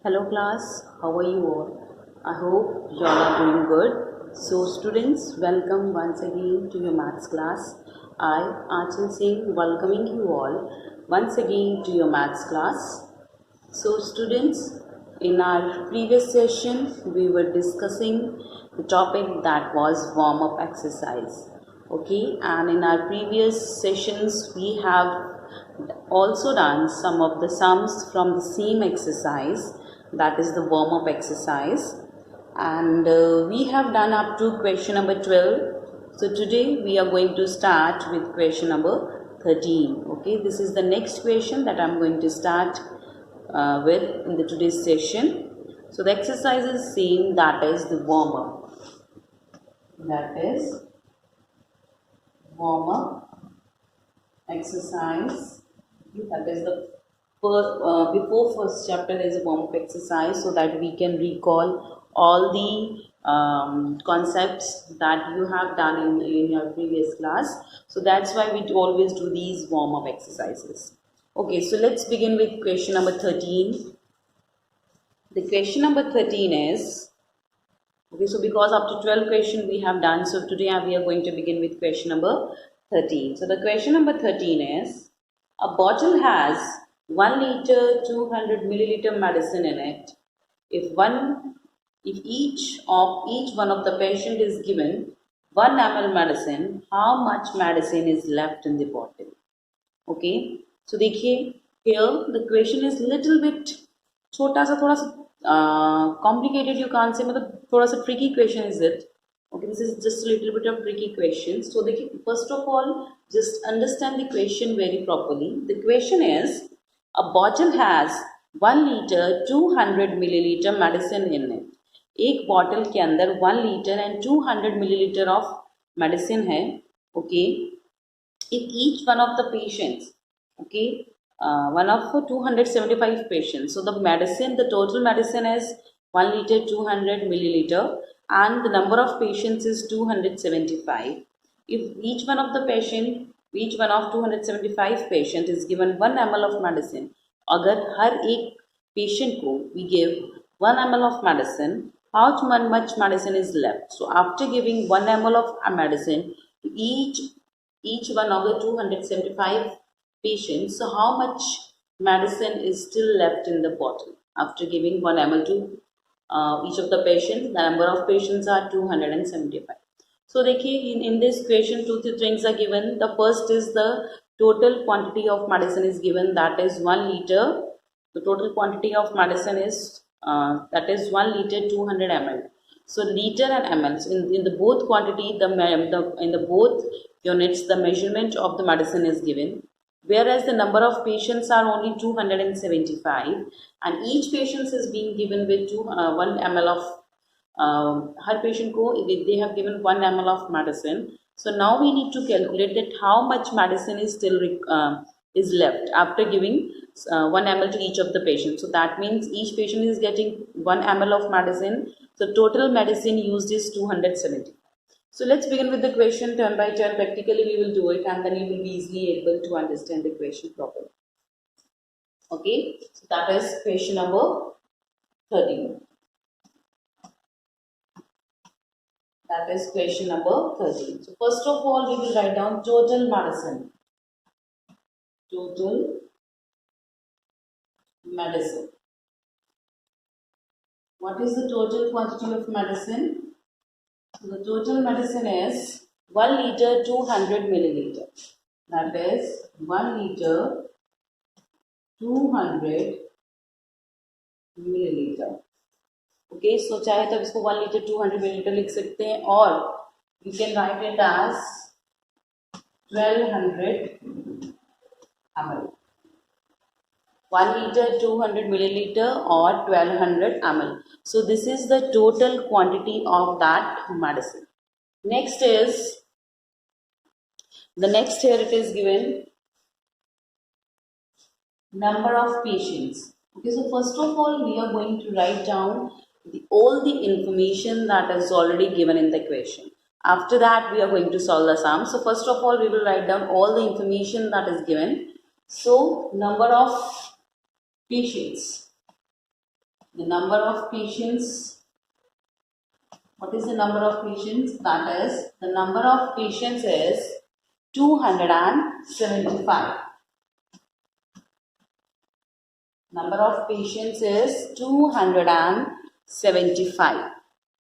Hello class, how are you all? I hope you all are doing good. So students, welcome once again to your maths class. I, Achal Singh, welcoming you all once again to your maths class. So students, in our previous session, we were discussing the topic that was warm-up exercise. Okay, and in our previous sessions, we have also done some of the sums from the same exercise, that is the warm-up exercise. And we have done up to question number 12. So today we are going to start with question number 13. Okay, this is the next question that I am going to start with in the today's session. So the exercise is same, that is the warm up. That is warm up exercise. That is the first, before first chapter is a warm up exercise, so that we can recall all the concepts that you have done in your previous class. So that's why we always do these warm up exercises. Okay, so let's begin with question number 13. The question number 13 is, okay, so because up to 12 question we have done, so today we are going to begin with question number 13. So the question number 13 is, a bottle has 1 liter 200 milliliter medicine in it. If each one of the patient is given 1 ml medicine, how much medicine is left in the bottle? Okay, so देखिए, here the question is little bit छोटा सा, थोड़ा सा complicated, you can't say, मतलब थोड़ा सा tricky question is it. Okay, this is just a little bit of tricky question. So देखिए, first of all, just understand the question very properly. The question is, a bottle has 1 liter 200 milliliter medicine in it. एक bottle के अंदर 1 litre and 200 millilitre of medicine है. Okay, if each one of the patients, okay, one of 275 patients, so the medicine, the total medicine is 1 liter 200 milliliter and the number of patients is 275. If each one of 275 patient is given 1 ml of medicine, अगर हर एक patient को we give 1 ml of medicine, how much medicine is left? So after giving 1 ml of medicine to each one of the 275 patients, so how much medicine is still left in the bottle after giving 1 ml to each of the patients? The number of patients are 275. So in this question, two things are given. The first is the total quantity of medicine is given, that is 1 liter. The total quantity of medicine is that is 1 liter 200 ml. So liter and ml, so in the both quantity, in the both units, the measurement of the medicine is given. Whereas the number of patients are only 275, and each patient is being given with 1 ml of her patient ko, if they have given 1 ml of medicine. So now we need to calculate that how much medicine is still is left after giving 1 ml to each of the patients. So that means each patient is getting 1 ml of medicine. So total medicine used is 270. So let's begin with the question turn by turn. Practically we will do it and then you will be easily able to understand the question properly. Okay, so that is question number 13. That is question number 13. So first of all, we will write down total medicine. Total medicine. What is the total quantity of medicine? So the total medicine is 1 liter 200 milliliter. That is 1 liter 200 milliliter. Okay, so चाहे तो इसको 1 liter 200 milliliter लिख सकते हैं, और you can write it as 1200 ml. 1 liter 200 milliliter or 1200 ml. So this is the total quantity of that medicine. Next is, the next here it is given number of patients. Okay, so first of all we are going to write down all the information that is already given in the question. After that we are going to solve the sum. So first of all we will write down all the information that is given. So number of patients. The number of patients, what is the number of patients? That is, the number of patients is 275. Number of patients is 275.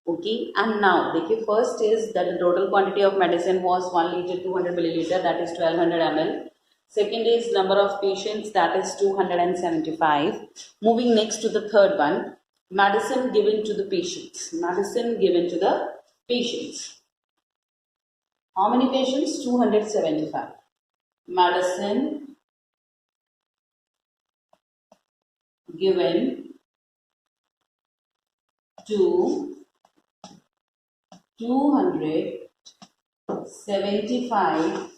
Okay, and now the first is that the total quantity of medicine was 1 liter 200 milliliter, that is 1200 ml. Second is number of patients, that is 275. Moving next to the third one, medicine given to the patients. Medicine given to the patients. How many patients? 275. Medicine given to 275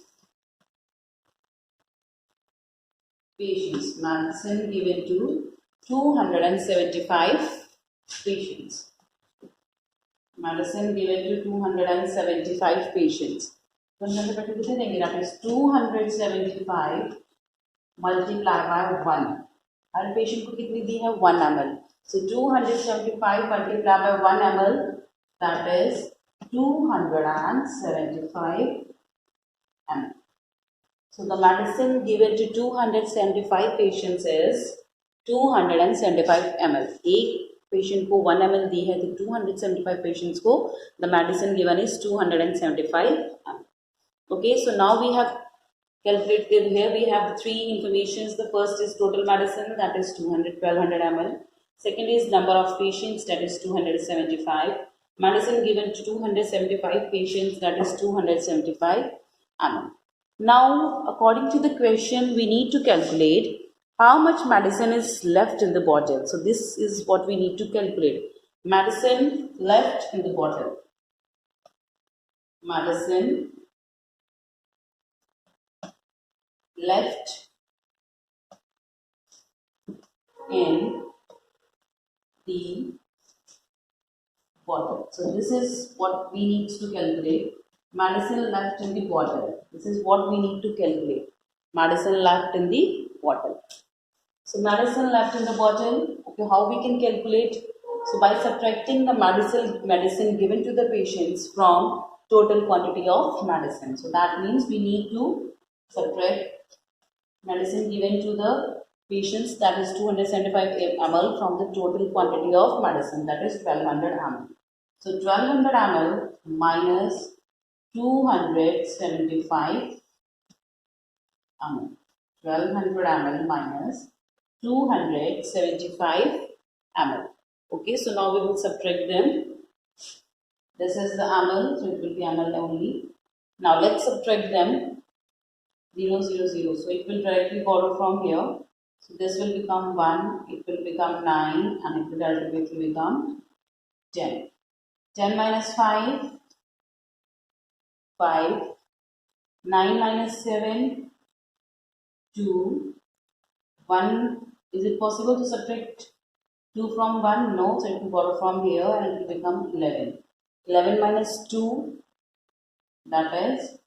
patients. Medicine given to 275 patients. Medicine given to 275 patients. That is 275 multiplied by 1. Our patient को कितनी दी है 1 ml. So 275 multiplied by 1 ml, that is 275 ml. So the medicine given to 275 patients is 275 ml. एक patient को 1 ml दी है तो 275 patients को the medicine given is 275 ml. Okay, so now we have calculated. Here we have three informations. The first is total medicine, that is 1200 ml. Second is number of patients, that is 275. Medicine given to 275 patients, that is 275 ml. Now, according to the question, we need to calculate how much medicine is left in the bottle. So this is what we need to calculate. Medicine left in the bottle. Medicine left in the bottle. So this is what we need to calculate. Medicine left in the bottle. This is what we need to calculate. Medicine left in the bottle. So medicine left in the bottle. Okay, how we can calculate? So by subtracting the medicine given to the patients from total quantity of medicine. So that means we need to subtract medicine given to the patients, that is 275 ml, from the total quantity of medicine, that is 1200 ml. So 1200 ml minus 275 ml. 1200 ml minus 275 ml. Okay, so now we will subtract them. This is the ml, so it will be ml only. Now let's subtract them. 0, 0, 0. So it will directly borrow from here. So this will become 1, it will become 9, and it will ultimately become 10. 10 minus 5, 5. 9 minus 7, 2. 1. Is it possible to subtract 2 from 1? No. So it will borrow from here and it will become 11. 11 minus 2, that is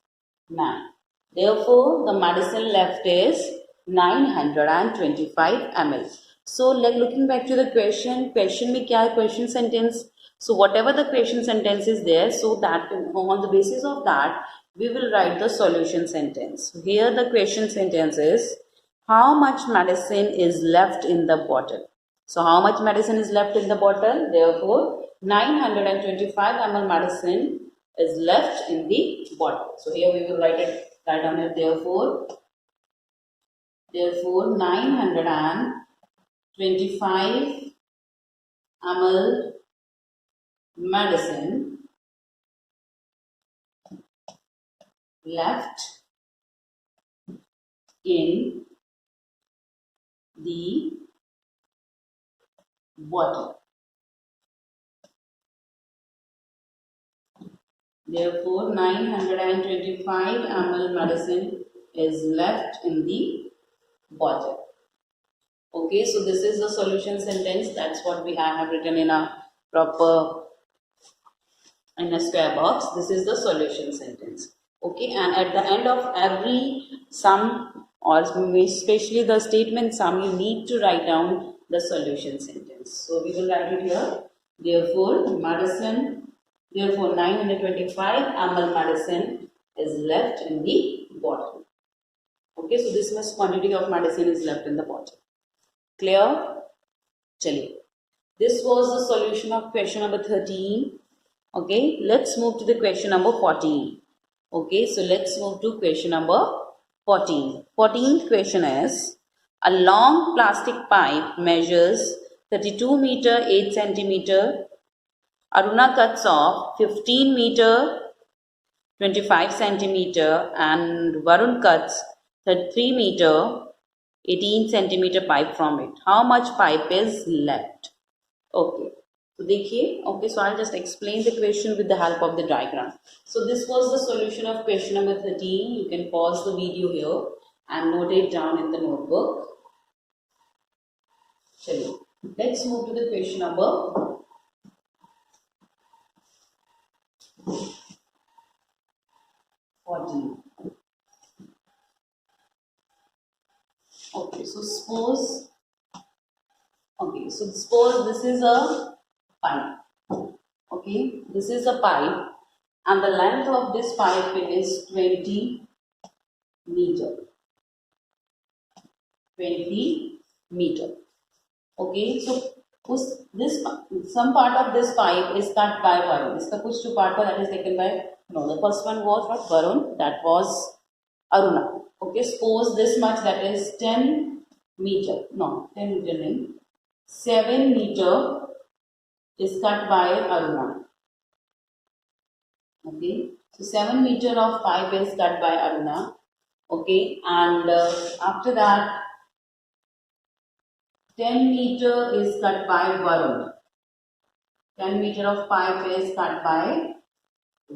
9. Therefore, the medicine left is 925 ml. So, like looking back to the question में क्या है? Question sentence. So, whatever the question sentence is there, so that on the basis of that, we will write the solution sentence. So here the question sentence is, how much medicine is left in the bottle? So, how much medicine is left in the bottle? Therefore, 925 ml medicine is left in the bottle. So, here we will write down here, therefore 925 ml medicine left in the bottle. Therefore, 925 ml medicine is left in the bottle. Okay, so this is the solution sentence. That's what I have written in a square box. This is the solution sentence. Okay, and at the end of every sum, or especially the statement sum, you need to write down the solution sentence. So we will write it here. Therefore, 925 ml medicine is left in the bottle. Okay, so this much quantity of medicine is left in the bottle. Clear? Chaliye. This was the solution of question number 13. Okay, let's move to the question number 14. Okay, so let's move to question number 14. 14th question is, a long plastic pipe measures 32 meter 8 centimeter. Aruna cuts off 15 meter 25 centimeter and Varun cuts 33 meter 18 centimeter pipe from it. How much pipe is left? Okay. So देखिए, okay, so I'll just explain the question with the help of the diagram. So this was the solution of question number 13. You can pause the video here and note it down in the notebook. चलिए, let's move to the question number 14. Okay, so suppose this is a pipe. Okay, this is a pipe and the length of this pipe is 20 meter. 20 meter. Okay, so some part of this pipe is cut by Varun. Iska kuch to part that is taken by, no, the first one was not Varun, that was Aruna. Okay, suppose this much, that is 10 meter, no, 10 meter nahi, 7 meter is cut by Aruna. Okay, so 7 meter of pipe is cut by Aruna. Okay, and after that 10 meter is cut by Varun. 10 meter of pipe is cut by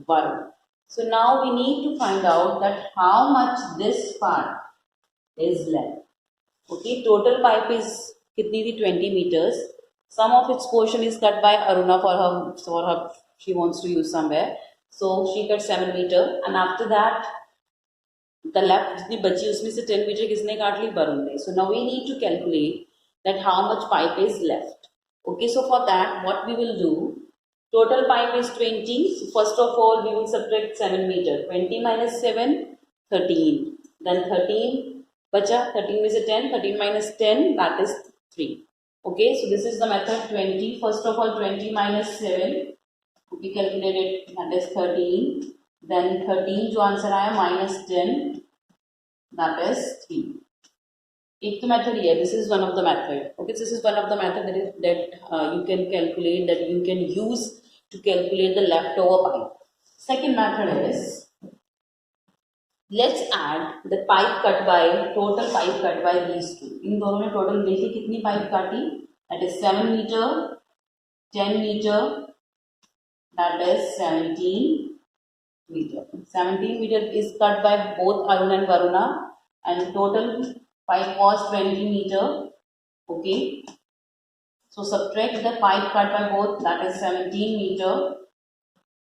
Varun. So now we need to find out that how much this part is left. Okay, total pipe is kitni thi, 20 meters. Some of its portion is cut by Aruna for her she wants to use somewhere. So she cut 7 meter and after that the left जितनी बची उसमें से 10 meter किसने काट ली? Varun ने. So now we need to calculate that how much pipe is left. Okay, so for that what we will do, total pipe is 20. So first of all we will subtract 7 meter. 20 minus 7, 13. Then 13 bacha, 13 में से 10, 13 minus 10, that is 3. Okay, so this is the method 20. First of all 20 minus 7, we calculate it, that is 13. Then 13 जो answer आया minus 10, that is 3. एक तो method here, this is one of the method. Okay, this is one of the method that you can calculate, that you can use to calculate the leftover pipe. Second method is, let's add the pipe cut by, total pipe cut by these two. इन दोनों ने total देखिए कितनी pipe काटी? That is 7 meter, 10 meter, that is 17 meter. 17 meter is cut by both Arun and Varuna and total pipe was 20 meter. Okay, so subtract the pipe cut by both, that is 17 meter.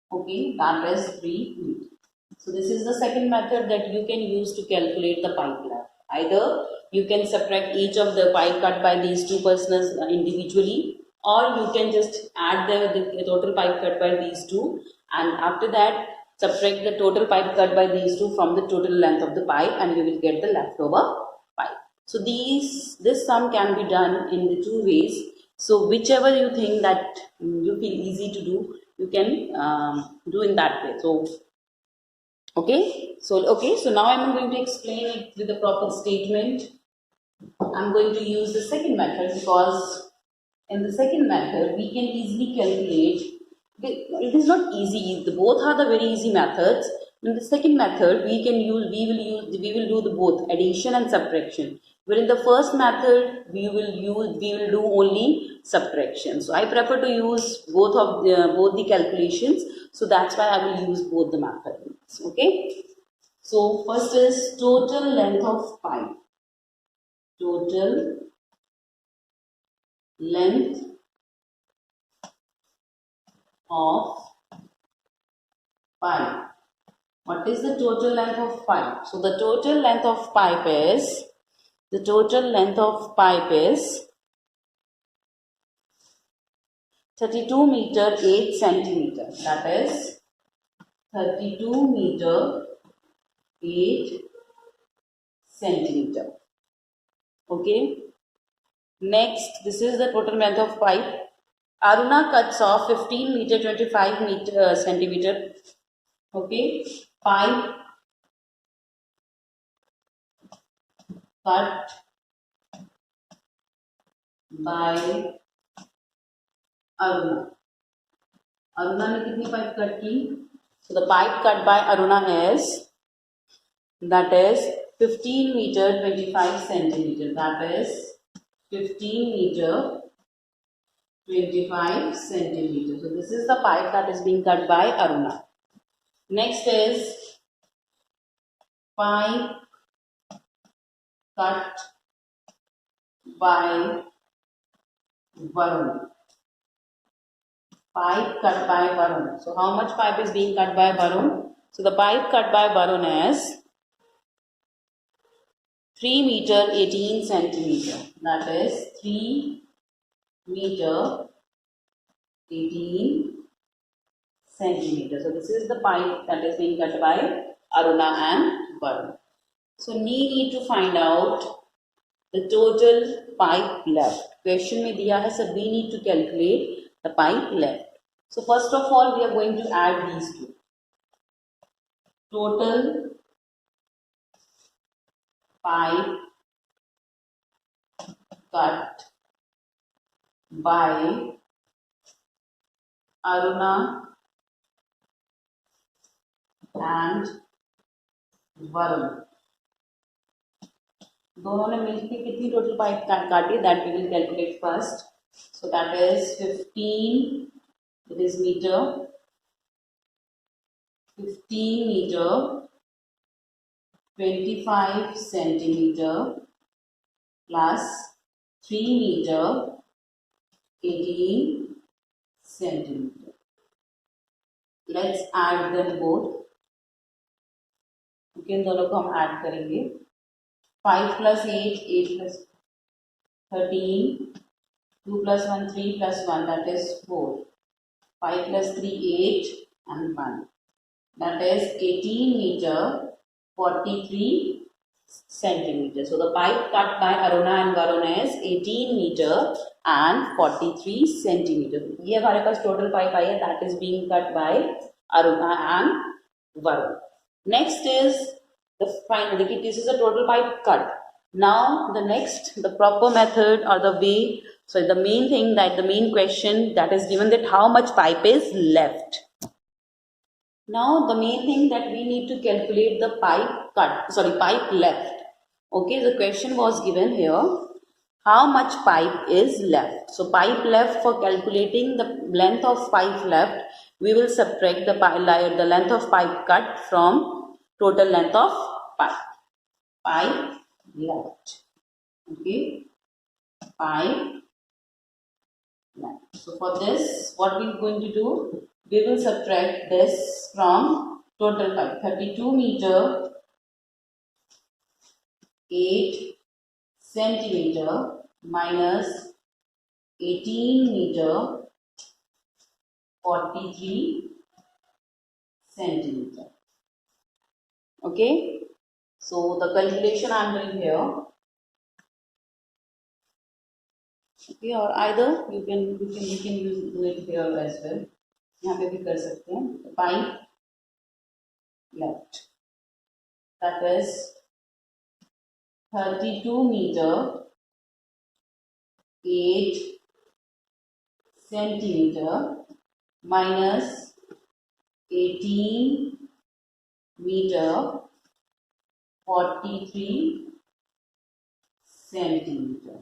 Okay, that is 3 meter. So this is the second method that you can use to calculate the pipe length. Either you can subtract each of the pipe cut by these two persons individually, or you can just add the total pipe cut by these two, and after that subtract the total pipe cut by these two from the total length of the pipe, and you will get the leftover pipe. So this sum can be done in the two ways. So whichever you think that you feel easy to do, you can do in that way. So okay, so now I'm going to explain it with the proper statement. I'm going to use the second method because in the second method we can easily calculate. It is not easy. Both are the very easy methods. In the second method, we will do the both addition and subtraction. But in the first method, we will do only subtraction. So I prefer to use both the calculations. So that's why I will use both the methods. Okay. So first is total length of pipe. Total length of pipe. What is the total length of pipe? So the total length of pipe is 32 meter 8 centimeter. That is 32 meter 8 centimeter. Okay. Next, this is the total length of pipe. Aruna cuts off 15 meter 25 meter centimeter. Okay. Pipe cut by Aruna. Aruna ने कितनी pipe cut की? So the pipe cut by Aruna is, that is 15 meter 25 centimeter. That is 15 meter 25 centimeter. So this is the pipe that is being cut by Aruna. Next is pipe cut by Varun. Pipe cut by Varun. So how much pipe is being cut by Varun? So the pipe cut by Varun is 3 meter 18 centimeter. That is 3 meter 18 centimeter. So this is the pipe that is being cut by Aruna and Varun. So need to find out the total pipe left. Question में दिया है, so we need to calculate the pipe left. So first of all, we are going to add these two. Total pipe cut by Aruna and Varun. दोनों ने मिलकर कितनी total pipe काटी, that we will calculate first. So that is 15, it is meter, 15 meter 25 centimeter plus 3 meter 18 centimeter. Let's add them both. Okay, इन दोनों को हम add करेंगे. 5 plus 8, 8 plus 13, 2 plus 1, 3 plus 1, that is 4. 5 plus 3, 8 and 1. That is 18 meter 43 centimeter. So the pipe cut by Aruna and Varun is 18 meter and 43 centimeter. ये हमारे पास total pipe आई है, that is being cut by Aruna and Varun. Next is the final. This is a total pipe cut. Now the next, the proper method or the way. So the main thing, that the main question that is given, that how much pipe is left. Now the main thing that we need to calculate the pipe left. Okay, the question was given here, how much pipe is left. So pipe left, for calculating the length of pipe left, we will subtract the length of pipe cut from total length of pipe left. Okay, pipe left. So for this, what we are going to do, we will subtract this from total pipe. 32 meter 8 centimeter minus 18 meter 43 centimeter. Okay, so the calculation I am doing here. Okay, or either you can do it here as well. यहाँ पे भी कर सकते हैं. Pipe left, that is 32 meter 8 centimeter minus 18 meter 43 centimeter.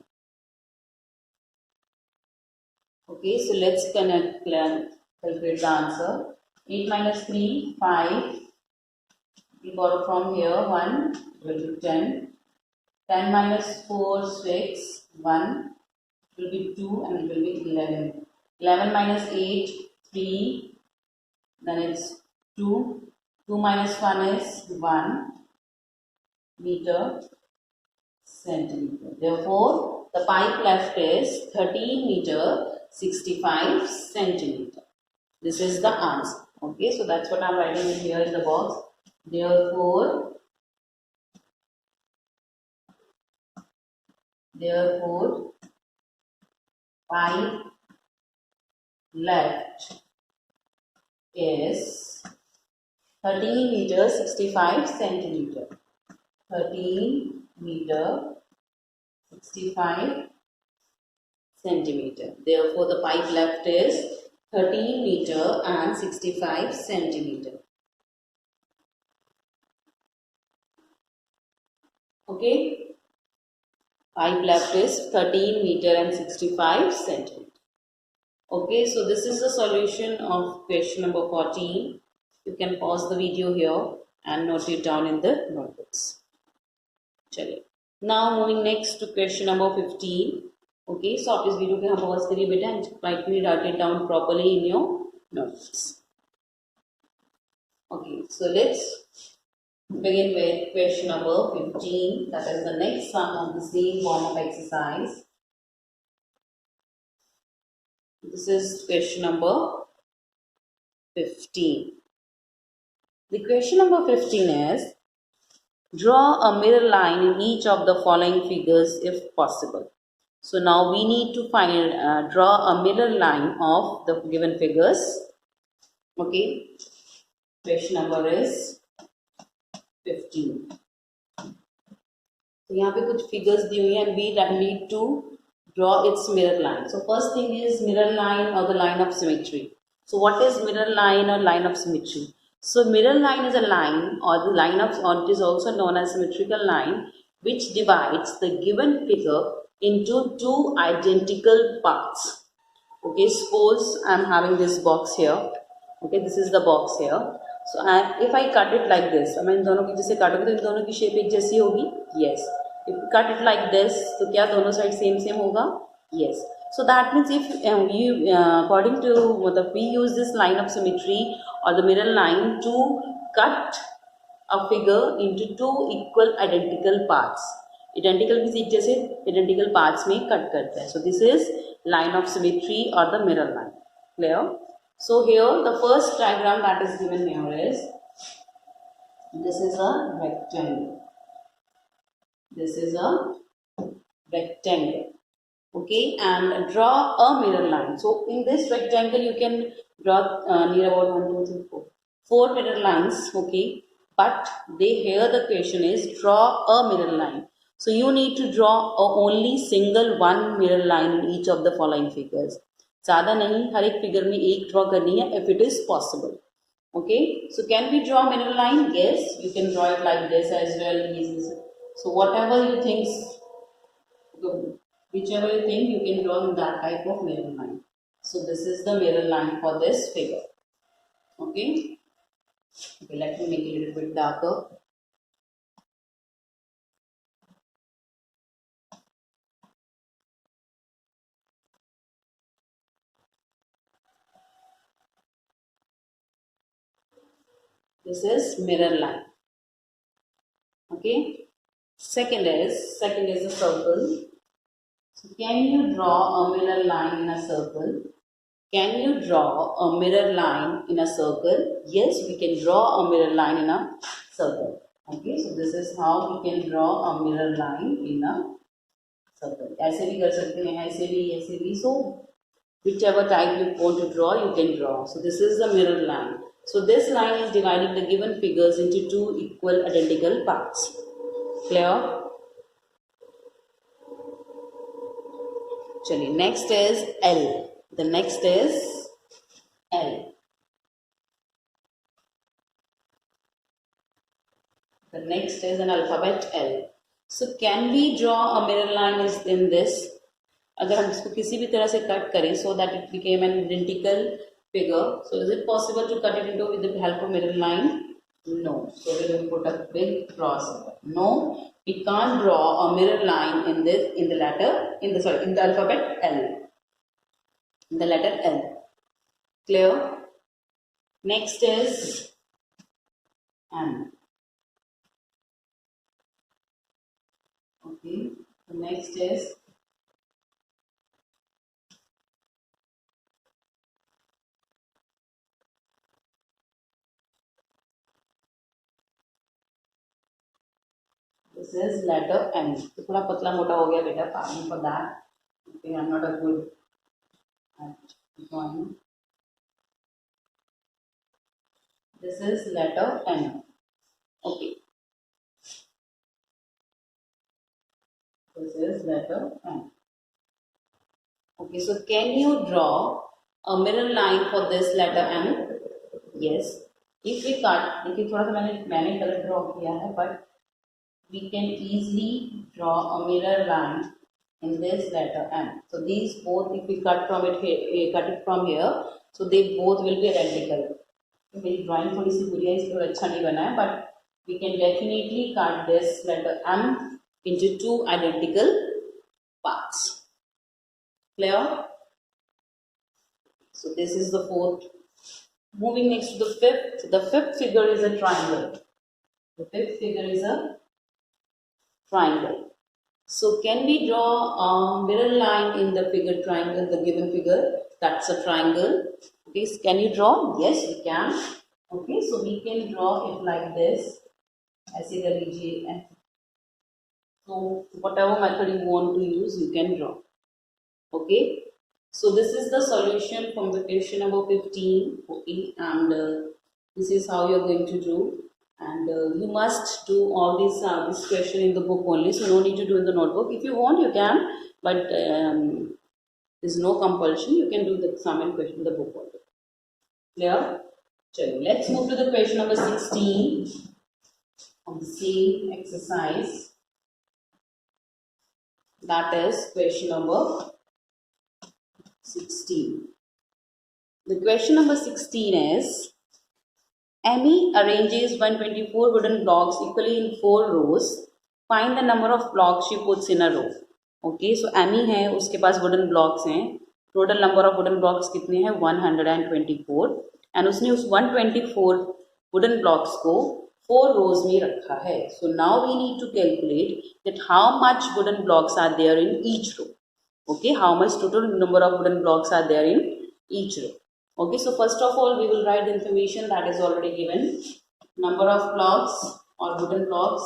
Okay, so let's calculate the answer. 8 minus 3, 5. We borrow from here 1, will be 10. 10 minus 4, 6, 1. It will be 2 and it will be 11. 11 minus 8, 3. Then it's 2. 2 minus 1 is 1 meter centimeter. Therefore, the pipe left is 13 meter 65 centimeter. This is the answer. Okay, so that's what I'm writing in here in the box. Therefore, pipe left is 13 meter 65 centimeter. 13 meter 65 centimeter. Therefore, the pipe left is 13 meter and 65 centimeter. Okay, pipe left is 13 meter and 65 centimeter. Okay, so this is the solution of question number 14. You can pause the video here and note it down in the notebooks. चलिए. Now moving next to question number 15. Okay, so आप इस video के यहाँ pause करिए बेटा and quietly write it down properly in your notes. Okay, so let's begin with question number 15. That is the next sum of the same form of exercise. This is question number 15. The question number 15 is, draw a mirror line in each of the following figures if possible. So now we need to draw a mirror line of the given figures. Okay, question number is 15. So यहाँ पे कुछ figures दी हुई हैं and we need to draw its mirror line. So first thing is mirror line or the line of symmetry. So what is mirror line or line of symmetry? So mirror line is a line or the line of, or it is also known as symmetrical line, which divides the given figure into two identical parts. Okay, suppose I am having this box here. Okay, this is the box here. So if I cut it like this, I mean दोनों की जैसे काटोगे तो इन दोनों की shape एक जैसी होगी? Yes. If you cut it like this, तो क्या दोनों side same होगा? Yes. So that means if according to we use this line of symmetry or the mirror line to cut a figure into two equal identical parts. Identical means एक जैसे identical parts में cut करता है. So this is line of symmetry or the mirror line. Clear? So here the first diagram that is given here is, this is a rectangle. This is a rectangle. Okay, and draw a mirror line. So in this rectangle you can draw near about 1, 2, 3, 4 mirror lines. Okay, but here the question is draw a mirror line. So you need to draw only single one mirror line in each of the following figures. ज़्यादा नहीं, हर एक figure में एक draw करनी है if it is possible. Okay, so can we draw mirror line? Yes, you can draw it like this as well. So whatever you think, whichever you think, you can draw that type of mirror line. So this is the mirror line for this figure. Okay, let me make it a little bit darker. This is mirror line. Okay. Second is a circle. So can you draw a mirror line in a circle? Can you draw a mirror line in a circle? Yes, we can draw a mirror line in a circle. Okay, so this is how we can draw a mirror line in a circle. ऐसे भी कर सकते हैं, ऐसे भी. So whichever type you want to draw, you can draw. So this is the mirror line. So this line is dividing the given figures into two equal identical parts. Clear? Chaliye, next is L. The next is L. The next is an alphabet L. So can we draw a mirror line in this? अगर हम इसको किसी भी तरह से cut करें so that it became an identical figure. So is it possible to cut it into with the help of mirror line? No. So we will put a big cross. No, we can't draw a mirror line in the alphabet L. In the letter L. Clear? Next is M. Okay. The next is This is letter M. तो थोड़ा पतला मोटा हो गया बेटा, pardon for that. Okay, I'm not a good at drawing. This is letter M. Okay. This is letter M. Okay, so can you draw a mirror line for this letter M? Yes. If we cut, देखिए थोड़ा सा मैंने colour draw किया है, but we can easily draw a mirror line in this letter M. So these both, if we cut from it here, cut it from here, so they both will be identical. मेरी drawing थोड़ी सी बुरी है इसलिए अच्छा नहीं बना है, but we can definitely cut this letter M into two identical parts. Clear? So this is the fourth. Moving next to the fifth. The fifth figure is a triangle. The fifth figure is a triangle. So can we draw a mirror line in the figure triangle, the given figure? That's a triangle. Okay, so can you draw? Yes, we can. Okay, so we can draw it like this. ऐसे कर लीजिए. So whatever method you want to use, you can draw. Okay. So this is the solution from the question number 15. Okay, and this is how you are going to do. And you must do all this question in the book only. So no need to do in the notebook. If you want, you can, but there is no compulsion. You can do the sum and question in the book only. Clear? So let's move to the question number 16 of the same exercise. That is question number 16. The question number 16 is, Amy arranges 124 wooden blocks equally in 4 rows. Find the number of blocks she puts in a row. Okay, so Amy है, उसके पास wooden blocks हैं. Total number of wooden blocks कितने हैं? 124. And उसने उस 124 wooden blocks को 4 rows में रखा है. So now we need to calculate that how much wooden blocks are there in each row. Okay, how much total number of wooden blocks are there in each row. Okay, so first of all, we will write the information that is already given. Number of blocks or wooden blocks,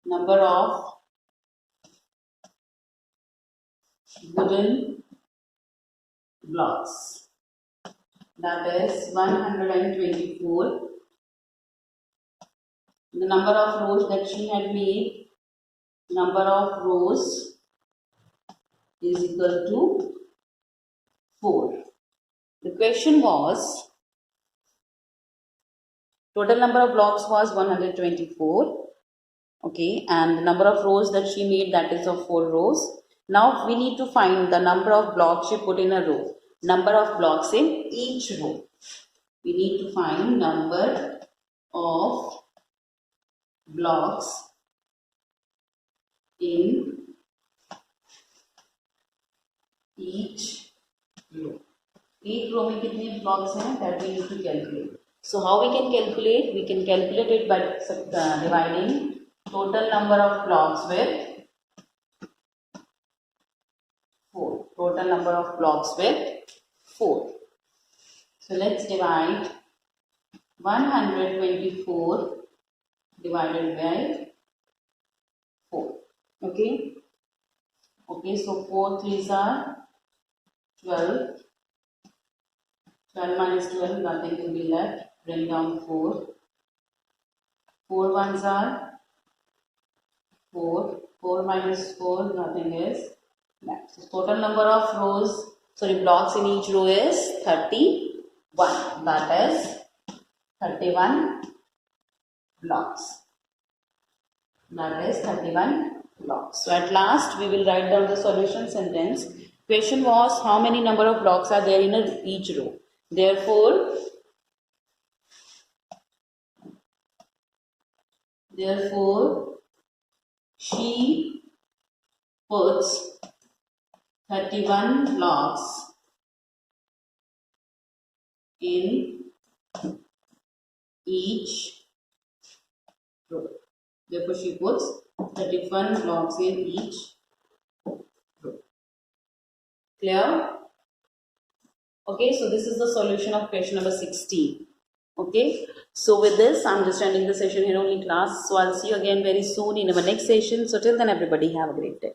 number of wooden blocks, that is 124. The number of rows that she had made, number of rows is equal to 4. The question was, total number of blocks was 124. Okay, and the number of rows that she made, that is of 4 rows. Now we need to find the number of blocks she put in a row. Number of blocks in each row. We need to find number of blocks in each row. एक रो में कितने blocks हैं, that we need to calculate. So how we can calculate? We can calculate it by dividing total number of blocks with 4. Total number of blocks with 4. So let's divide 124 divided by 4. Okay. Okay, so 4 3s are 12. 12 minus 12, nothing will be left. Bring down 4. 4 ones are 4. 4 minus 4, nothing is left. So total number of blocks in each row is 31. That is 31 blocks. That is 31 blocks. So at last we will write down the solution sentence. Question was, how many number of blocks are there in each row? Therefore, she puts 31 blocks in each row. Therefore, she puts 31 blocks in each row. Clear? Okay, so this is the solution of question number 16. Okay, so with this, I'm just ending the session here only, class. So I'll see you again very soon in our next session. So till then, everybody, have a great day.